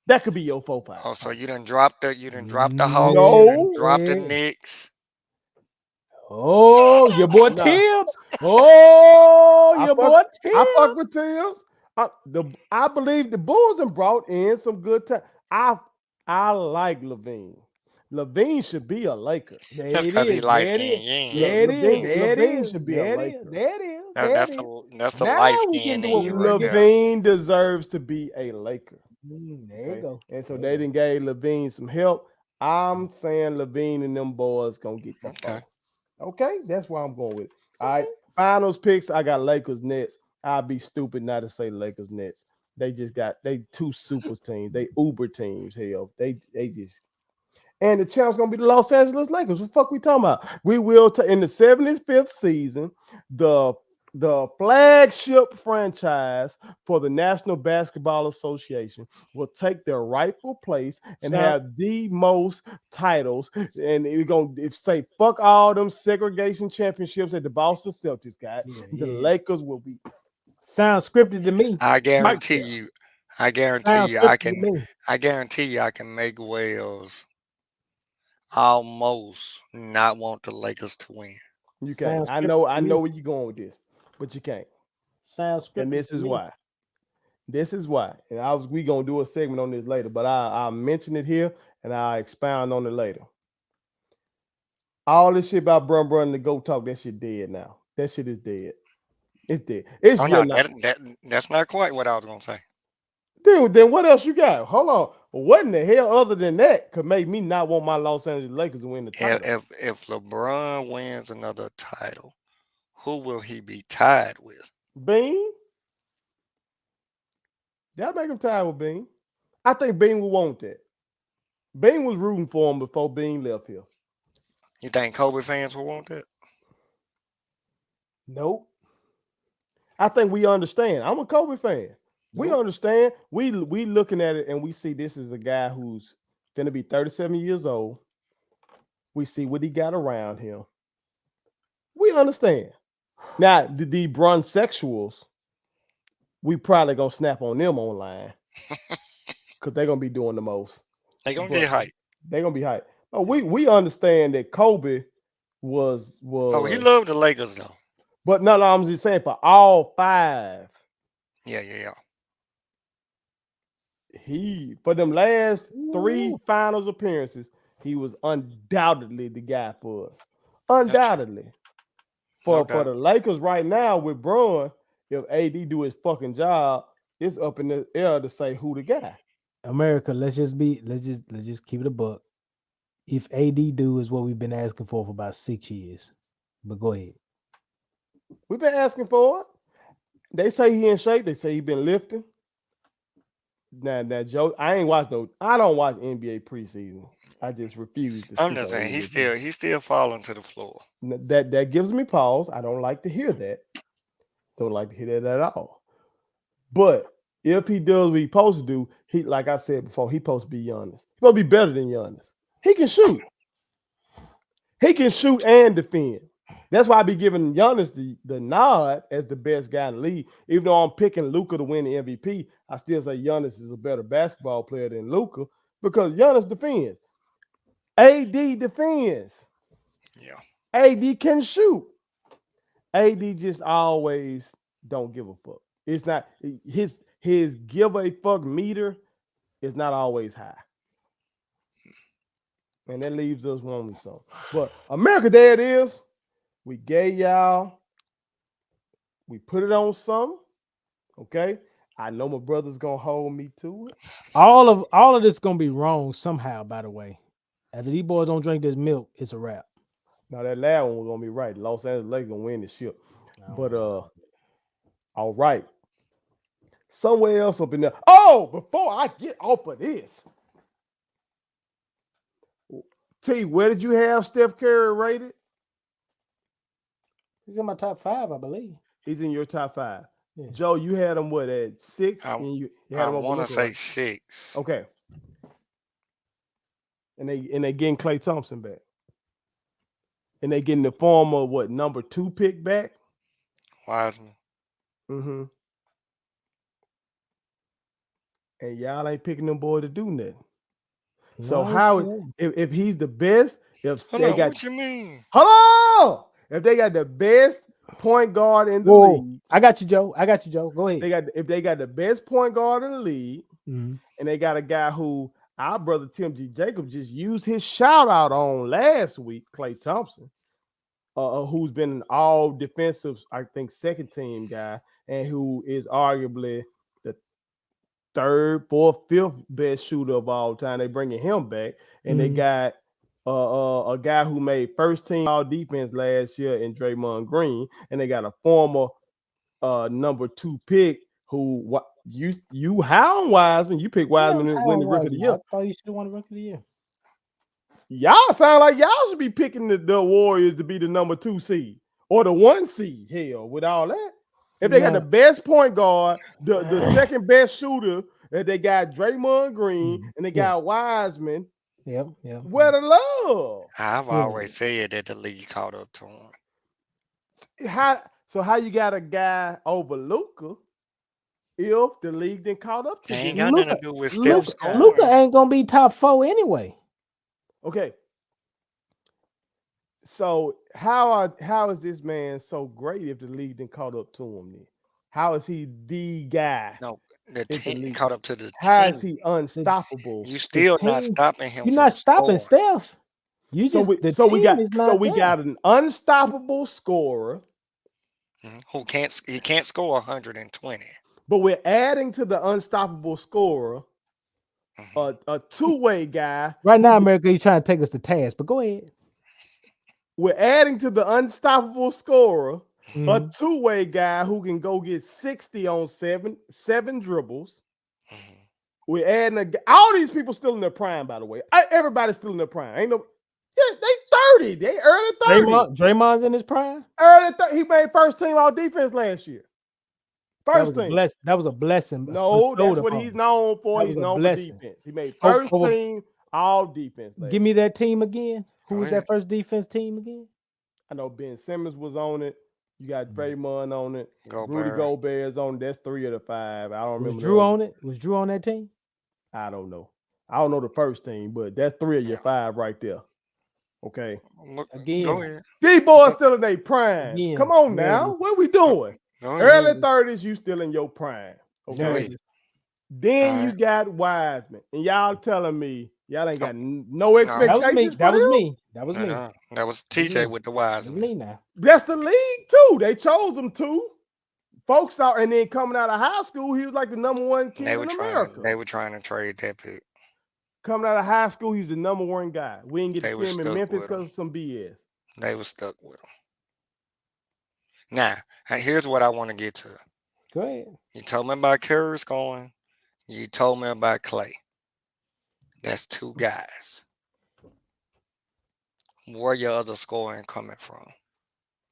S1: That could be your 4-5.
S3: Oh, so you done dropped the Hawks, you done
S1: No.
S3: dropped the
S2: Yeah.
S3: Knicks.
S2: Oh, your boy
S1: Nah.
S2: Tibbs. Oh,
S1: I
S2: your
S1: fuck-
S2: boy Tibbs.
S1: I fuck with Tibbs. I believe the Bulls have brought in some good time. I like Levine. Levine should be a Laker.
S2: There
S3: That's
S2: it
S3: because he
S2: is.
S3: light
S2: There it
S3: skinned.
S2: is.
S3: You ain't
S2: There it
S1: Levine-
S2: is. There it
S1: Levine
S2: is.
S1: should be a
S2: There it
S1: Laker.
S2: is. There it is.
S3: That's the
S2: Now
S3: light
S2: we
S3: skin
S2: getting to
S3: in
S2: what
S3: you
S2: we
S3: right
S2: get.
S3: there.
S1: Levine deserves to be a Laker.
S2: There you
S1: Okay?
S2: go.
S1: And so
S2: There
S1: they
S2: you
S1: didn't gave Levine some help. I'm saying Levine and them boys gonna get the
S3: Okay.
S1: four. Okay, that's why I'm going with it. All right, finals picks. I got Lakers Nets. I'd be stupid not to say Lakers Nets. They two super teams. They uber teams. Hell, they just. And the champ's gonna be the Los Angeles Lakers. What the fuck we talking about? We will in the 75th season, the flagship franchise for the National Basketball Association will take their rightful place and have the most titles. And we're gonna say fuck all them segregation championships that the Boston Celtics got. The Lakers will be.
S2: Sounds scripted to me.
S3: I guarantee you I can make Wales almost not want the Lakers to win.
S1: You can't.
S2: Sounds
S1: I
S2: scripted to
S1: know
S2: me.
S1: where you're going with this, but you can't.
S2: Sounds
S1: And
S2: scripted
S1: this
S2: to
S1: is
S2: me.
S1: why. This is why. And we gonna do a segment on this later, but I'll mention it here and I'll expound on it later. All this shit about Brun and the Go Talk, that shit dead now. That shit is dead. It's dead. It's
S3: Oh
S1: your
S3: no,
S1: night.
S3: that's not quite what I was gonna say.
S1: Dude, then what else you got? Hold on. What in the hell other than that could make me not want my Los Angeles Lakers to win the title?
S3: If LeBron wins another title, who will he be tied with?
S1: Bean? That make him tired with Bean. I think Bean would want that. Bean was rooting for him before Bean left here.
S3: You think Kobe fans will want that?
S2: Nope.
S1: I think we understand. I'm a Kobe fan. We
S2: Nope.
S1: understand. We looking at it and we see this is a guy who's gonna be 37 years old. We see what he got around him. We understand. Now, the Brun sexuals, we probably gonna snap on them online because they're gonna be doing the most.
S3: They gonna
S1: But
S3: get hyped.
S1: they're gonna be hyped. But we understand that Kobe was
S3: Oh, he loved the Lakers though.
S1: but no, I'm just saying for all five.
S3: Yeah.
S1: He for them last three
S2: Ooh.
S1: finals appearances, he was undoubtedly the guy for us. Undoubtedly.
S3: No
S1: For the Lakers right now with Braun, if AD do his fucking job, it's up in the air to say who the guy.
S2: America, let's just keep it a buck. If AD do is what we've been asking for about 6 years. But go ahead.
S1: We've been asking for it. They say he in shape. They say he been lifting. Now, Joe, I don't watch NBA preseason. I just refuse to.
S3: I'm just saying he's still falling to the floor.
S1: That gives me pause. I don't like to hear that. Don't like to hear that at all. But if he does what he's supposed to do, he, like I said before, he's supposed to be Giannis. He's supposed to be better than Giannis. He can shoot. He can shoot and defend. That's why I be giving Giannis the nod as the best guy in the league. Even though I'm picking Luka to win the MVP, I still say Giannis is a better basketball player than Luka because Giannis defends. AD defends.
S3: Yeah.
S1: AD can shoot. AD just always don't give a fuck. It's not his give a fuck meter is not always high. And that leaves us wanting some. But America, there it is. We gave y'all. We put it on some. Okay. I know my brother's gonna hold me to it.
S2: All of this gonna be wrong somehow, by the way. After these boys don't drink this milk, it's a wrap.
S1: Now that last one was gonna be right. Los Angeles Lakers gonna win the ship. But all right. Somewhere else up in there. Oh, before I get off of this, T, where did you have Steph Curry rated?
S2: He's in my top 5, I believe.
S1: He's in your top 5.
S2: Yeah.
S1: Joe, you had him what at 6?
S3: I
S1: want to
S3: say 6.
S1: Okay. And they getting Klay Thompson back. And they getting the former what number 2 pick back?
S3: Wiseman.
S1: Mm-hmm. And y'all ain't picking them boy to do nothing. So if he's the best,
S3: What you mean?
S1: Hold on! If they got the best point guard in the league,
S2: I got you, Joe. Go ahead.
S1: If they got the best point guard in the league,
S2: mm-hmm.
S1: and they got a guy who our brother Tim G. Jacobs just used his shout out on last week, Klay Thompson, who's been an all defensive, I think, second team guy, and who is arguably the 3rd, 4th, 5th best shooter of all time. They bringing him back, and they got a guy who made first team all defense last year in Draymond Green, and they got a former number 2 pick who you hound Wiseman. You pick Wiseman to win the Rookie of the Year.
S2: I thought you should have won the Rookie of the Year.
S1: Y'all sound like y'all should be picking the Warriors to be the number 2 seed or the 1 seed. Hell, with all that. If they got the best point guard, the second best shooter, that they got Draymond Green and they got Wiseman.
S2: Yep.
S1: Where the love?
S3: I've always said that the league caught up to him.
S1: How you got a guy over Luka if the league didn't caught up to
S3: Ain't
S1: him?
S3: got nothing to do with Steph's scoring.
S2: Luka ain't gonna be top 4 anyway.
S1: Okay. So how is this man so great if the league didn't caught up to him then? How is he the guy
S3: No, the
S1: if the
S3: team
S1: league?
S3: caught up to the
S1: How is
S3: team.
S1: he unstoppable?
S3: You
S2: The
S3: still not
S2: team,
S3: stopping him
S2: you're
S3: from
S2: not stopping
S3: scoring.
S2: Steph. You
S1: So
S2: just
S1: we
S2: the
S1: so we
S2: team
S1: got
S2: is not there.
S1: an unstoppable scorer,
S3: Who can't he can't score 120.
S1: but we're adding to the unstoppable scorer
S3: Mhm.
S1: a two-way guy.
S2: Right now,
S1: who
S2: America, he's trying to take us to task, but go ahead.
S1: We're adding to the unstoppable scorer a
S2: Mhm.
S1: two-way guy who can go get 60 on seven dribbles.
S3: Mhm.
S1: We're adding all these people still in their prime, by the way. Everybody's still in their prime. Ain't no, yeah, they 30. They early 30.
S2: Draymond's in his prime.
S1: He made first team all defense last year.
S2: That
S1: First
S2: was a
S1: team.
S2: That was a blessing.
S1: No,
S2: bestowed
S1: that's what
S2: upon
S1: he's
S2: him.
S1: known for.
S2: That
S1: He's
S2: was a
S1: known for
S2: blessing.
S1: defense. He made
S2: Over-
S1: first
S2: over-
S1: team all defense last
S2: Give me
S1: year.
S2: that team again. Who
S3: Go
S2: was
S3: ahead.
S2: that first defense team again?
S1: I know Ben Simmons was on it. You got Draymond on it. Rudy
S3: Gobert.
S1: Gobert's on it. That's 3 of the 5. I don't
S2: Was
S1: remember.
S2: Drew on it? Was Drew on that team?
S1: I don't know. I don't know the first team, but that's 3 of your 5 right there. Okay.
S2: Again.
S3: Go ahead.
S1: These boys still in their prime.
S2: Again.
S1: Come on
S2: There it
S1: now.
S2: is.
S1: What are we doing?
S3: Go ahead.
S1: Early 30s, you still in your prime.
S3: Go
S1: Okay.
S3: ahead.
S1: Then
S3: All
S1: you
S3: right.
S1: got Wiseman. And y'all telling me y'all ain't got no
S2: That
S1: expectations
S2: That was
S1: for
S2: me.
S1: them?
S2: That was me.
S3: That was TJ with the
S2: That was
S3: Wiseman.
S2: me now.
S1: That's the league too. They chose him to. Folks out, and then coming out of high school, he was like the number 1 kid in America.
S3: They were trying to trade that pick.
S1: Coming out of high school, he's the number 1 guy. We didn't get
S3: They
S1: to
S3: were
S1: see him in
S3: stuck
S1: Memphis
S3: with
S1: because
S3: him.
S1: of some BS.
S3: They were stuck with him. Now, here's what I want to get to.
S2: Go ahead.
S3: You told me about Curry scoring. You told me about Clay. That's 2 guys. Where your other scoring coming from?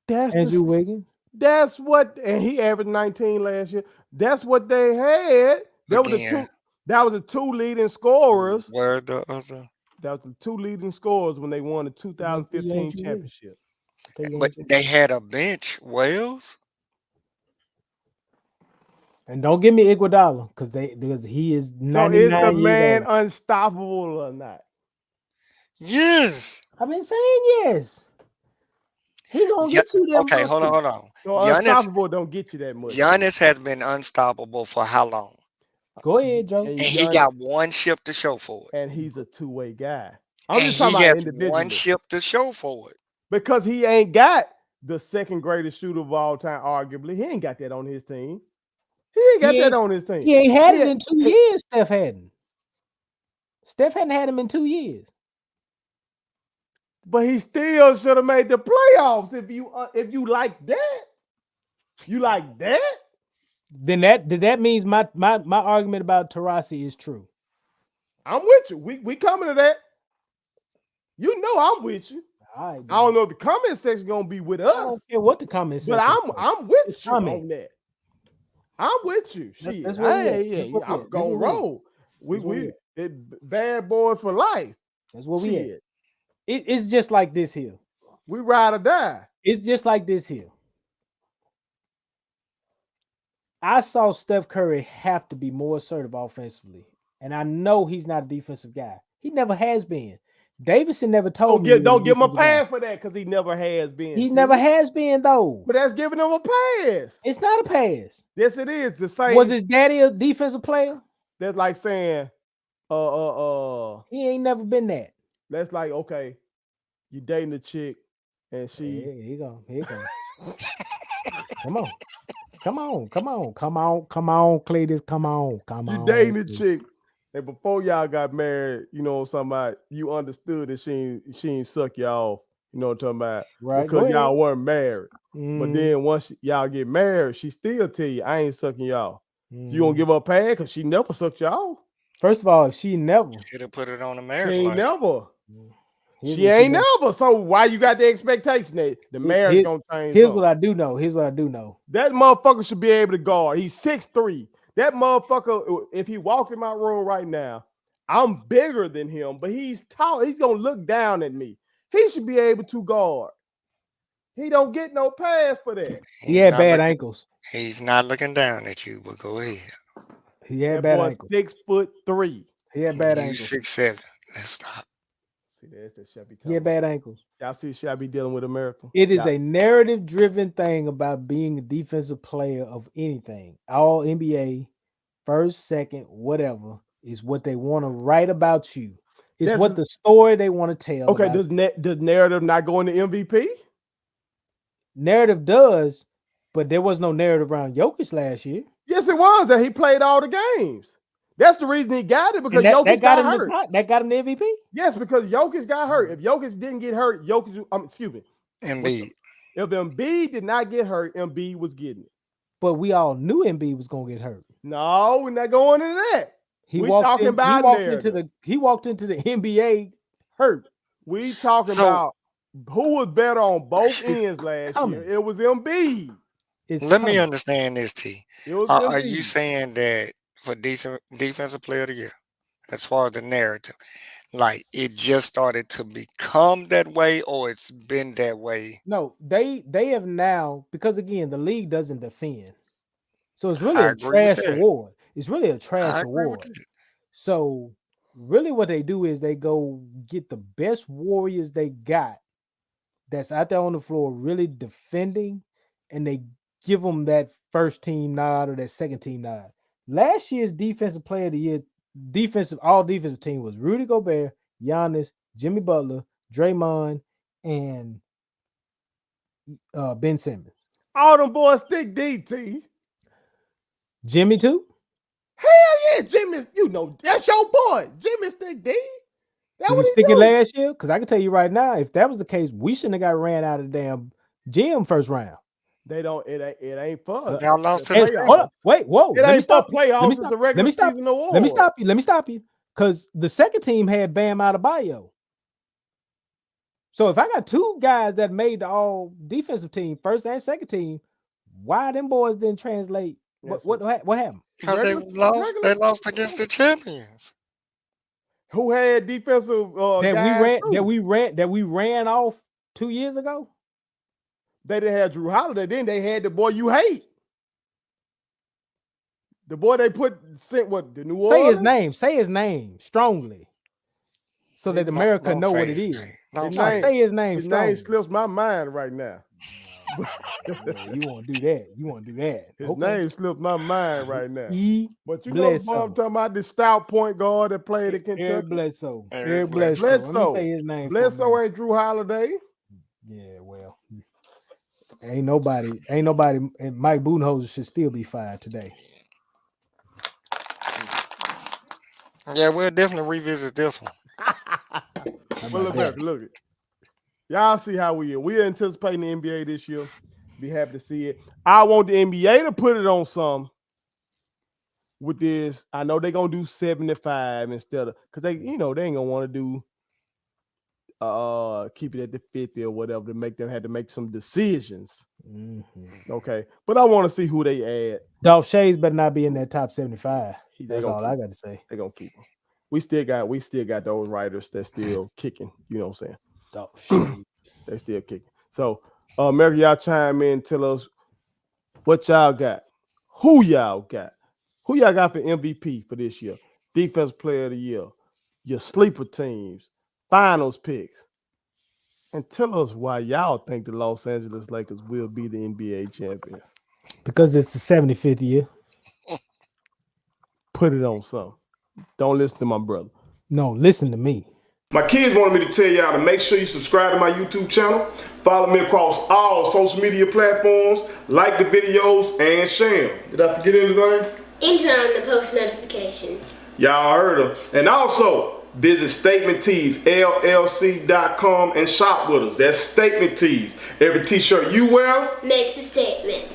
S1: That's
S2: Andrew Wiggins.
S1: That's what, and he averaged 19 last year. That's what they had. That was the 2 leading scorers.
S3: Where the other?
S1: That was the 2 leading scorers when they won the 2015
S2: Andrew
S1: championship.
S3: But they had a bench. Wells.
S2: And don't give me Iguodala because he is 99
S1: So is the
S2: years
S1: man
S2: old.
S1: unstoppable or not?
S3: Yes.
S2: I've been saying yes. He gonna get you there.
S3: Okay, hold on.
S1: So unstoppable don't get you that much.
S3: Giannis has been unstoppable for how long?
S2: Go ahead, Joe.
S3: And he got 1 ship to show for it.
S1: And he's a 2-way guy. I'm
S3: And
S1: just talking
S3: he
S1: about
S3: has
S1: individually.
S3: 1 ship to show for it.
S1: Because he ain't got the second greatest shooter of all time, arguably. He ain't got that on his team. He ain't got that on his team.
S2: He ain't had it in 2 years. Steph hadn't. Steph hadn't had him in 2 years.
S1: But he still should have made the playoffs if you like that. You like that?
S2: Then that means my argument about Taurasi is true.
S1: I'm with you. We coming to that. You know I'm with you.
S2: All right,
S1: I don't know if the comment section gonna be with
S2: I
S1: us.
S2: don't care what the comment section
S1: But I'm with
S2: Just
S1: you
S2: comment.
S1: on that. I'm with you. Shit.
S2: That's what we at.
S1: Yeah,
S2: That's what we
S1: I'm
S2: at.
S1: gonna
S2: That's what we at.
S1: roll.
S2: That's what we
S1: We
S2: at.
S1: bad boy for life.
S2: That's what we at.
S1: Shit.
S2: It's just like this here.
S1: We ride or die.
S2: It's just like this here. I saw Steph Curry have to be more assertive offensively. And I know he's not a defensive guy. He never has been. Davidson never told me.
S1: Don't give him a pass for that because he never has been.
S2: He never has been, though.
S1: But that's giving him a pass.
S2: It's not a pass.
S1: Yes, it is. The same.
S2: Was his daddy a defensive player?
S1: That's like saying,
S2: He ain't never been that.
S1: that's like, okay, you dating a chick and she
S2: Here you go. Here you go. Come on, Cletus. Come on.
S1: you dating a chick, and before y'all got married, you know what I'm talking about, you understood that she ain't suck y'all off, you know what I'm talking about,
S2: Right,
S1: because y'all weren't married. But
S2: Mm,
S1: then once y'all get married, she still tell you, I ain't sucking y'all. So you gonna give her a pad because she never sucked y'all?
S2: First of all, if she never.
S3: Should have put it on the
S1: She
S3: marriage
S1: ain't
S3: license.
S1: never.
S2: Here's
S1: She
S2: what
S1: ain't
S2: you know.
S1: never. So why you got the expectation that the marriage gonna change?
S2: Here's
S1: something?
S2: what I do know.
S1: That motherfucker should be able to guard. He's 6'3". That motherfucker, if he walked in my room right now, I'm bigger than him, but he's tall. He's gonna look down at me. He should be able to guard. He don't get no pass for that.
S2: He had bad ankles.
S3: He's not looking down at you, but go ahead.
S2: He had
S1: That
S2: bad
S1: boy
S2: ankles.
S1: 6'3".
S2: He had bad
S3: You
S2: ankles.
S3: 6'7". Let's stop.
S1: See, that's the Chevy.
S2: He had bad ankles.
S1: Y'all see, should I be dealing with America?
S2: It is
S1: Y'all-
S2: a narrative-driven thing about being a defensive player of anything. All NBA, first, second, whatever, is what they want to write about you. It's
S1: That's-
S2: what the story they want to tell.
S1: Okay,
S2: about
S1: does narrative not go into MVP?
S2: narrative does, but there was no narrative around Jokic last year.
S1: Yes, it was that he played all the games. That's the reason he got it because
S2: And
S1: Jokic
S2: that
S1: got
S2: him
S1: hurt.
S2: that got him the MVP.
S1: Yes, because Jokic got hurt. If Jokic didn't get hurt, excuse me.
S3: Embiid.
S1: If Embiid did not get hurt, Embiid was getting it.
S2: But we all knew Embiid was gonna get hurt.
S1: No, we're not going into that.
S2: He
S1: We
S2: walked
S1: talking
S2: in,
S1: about
S2: he walked
S1: narrative.
S2: into the NBA hurt.
S1: We talking
S3: So-
S1: about who was better on both ends last
S2: coming.
S1: year. It was Embiid.
S2: It's
S3: Let me
S2: coming.
S3: understand this, T.
S1: It was
S3: Are you
S1: Embiid.
S3: saying that for defensive player of the year, as far as the narrative, like it just started to become that way, or it's been that way?
S2: No, they have now, because again, the league doesn't defend. So it's really
S3: I
S2: a
S3: agree with
S2: trash
S3: that.
S2: award. It's really a
S3: I
S2: trash
S3: agree
S2: award.
S3: with that.
S2: So really what they do is they go get the best warriors they got that's out there on the floor really defending, and they give them that first team nod or that second team nod. Last year's defensive player of the year, all defensive team was Rudy Gobert, Giannis, Jimmy Butler, Draymond, and Ben Simmons.
S1: All them boys stick DT.
S2: Jimmy too?
S1: Hell yeah, Jimmy. You know, that's your boy. Jimmy stick D. That
S2: Did
S1: what
S2: he
S1: he
S2: stick it
S1: do.
S2: last year? Because I can tell you right now, if that was the case, we shouldn't have got ran out of the damn gym first round.
S1: They don't. It ain't fun.
S3: Y'all lost to
S1: Hey,
S3: the
S1: playoffs.
S2: Hold up. Wait, whoa.
S1: It
S2: Let me
S1: ain't for
S2: stop.
S1: playoffs. It's
S2: stop.
S1: a regular
S2: Let me stop.
S1: season award.
S2: Let me stop you. Let me stop you. Because the second team had Bam Adebayo. So if I got two guys that made the all defensive team, first and second team, why them boys didn't translate?
S1: Yes,
S2: What happened?
S3: because they lost. They lost against the champions.
S1: Who had defensive
S2: That
S1: guys too.
S2: we ran off 2 years ago?
S1: They didn't have Drew Holiday. Then they had the boy you hate. The boy they sent the New Orleans?
S2: Say his name strongly. So that America
S3: Don't
S2: know
S3: say
S2: what it
S3: his
S2: is.
S3: name. Don't
S1: His
S3: say
S1: name-
S2: Say his name
S1: His
S2: strongly.
S1: name slips my mind right now.
S2: Yeah, you want to do that. You want to do that.
S1: His name slips my mind right now.
S2: E.
S1: But you know the boy
S2: Bledsoe.
S1: I'm talking about, the stout point guard that played at
S2: Eric
S1: Kentucky.
S2: Bledsoe.
S3: Eric
S2: Eric Bledsoe. Let me
S1: Bledsoe.
S2: say his name. for a
S1: Bledsoe
S2: minute.
S1: ain't Drew Holiday.
S2: Yeah, well, ain't nobody, and Mike Budenholzer should still be fired today.
S3: Yeah, we'll definitely revisit this one.
S2: How
S1: Well,
S2: about that?
S1: look it. Y'all see how we are. We are anticipating the NBA this year. Be happy to see it. I want the NBA to put it on some with this. I know they're gonna do 75 instead of because they ain't gonna want to do keep it at the 50 or whatever to make them have to make some decisions.
S2: Mhm.
S1: Okay, but I want to see who they add.
S2: Dolph Shays better not be in that top 75.
S1: They
S2: That's
S1: gonna
S2: all
S1: keep-
S2: I got to say.
S1: They're gonna keep them. We still got those writers that still kicking. You know what I'm saying?
S2: Dolph Shays.
S1: They still kicking. So, America, y'all chime in, tell us what y'all got. Who y'all got? Who y'all got for MVP for this year? Defensive Player of the Year, your sleeper teams, finals picks. And tell us why y'all think the Los Angeles Lakers will be the NBA champions.
S2: Because it's the 75th year.
S1: Put it on something. Don't listen to my brother.
S2: No, listen to me.
S1: My kids wanted me to tell y'all to make sure you subscribe to my YouTube channel, follow me across all social media platforms, like the videos, and share them. Did I forget anything?
S4: And turn on the post notifications.
S1: Y'all heard them. And also, visit Statement Tees, LLC.com and shop with us. That's Statement Tees. Every t-shirt you wear,
S4: Makes a statement.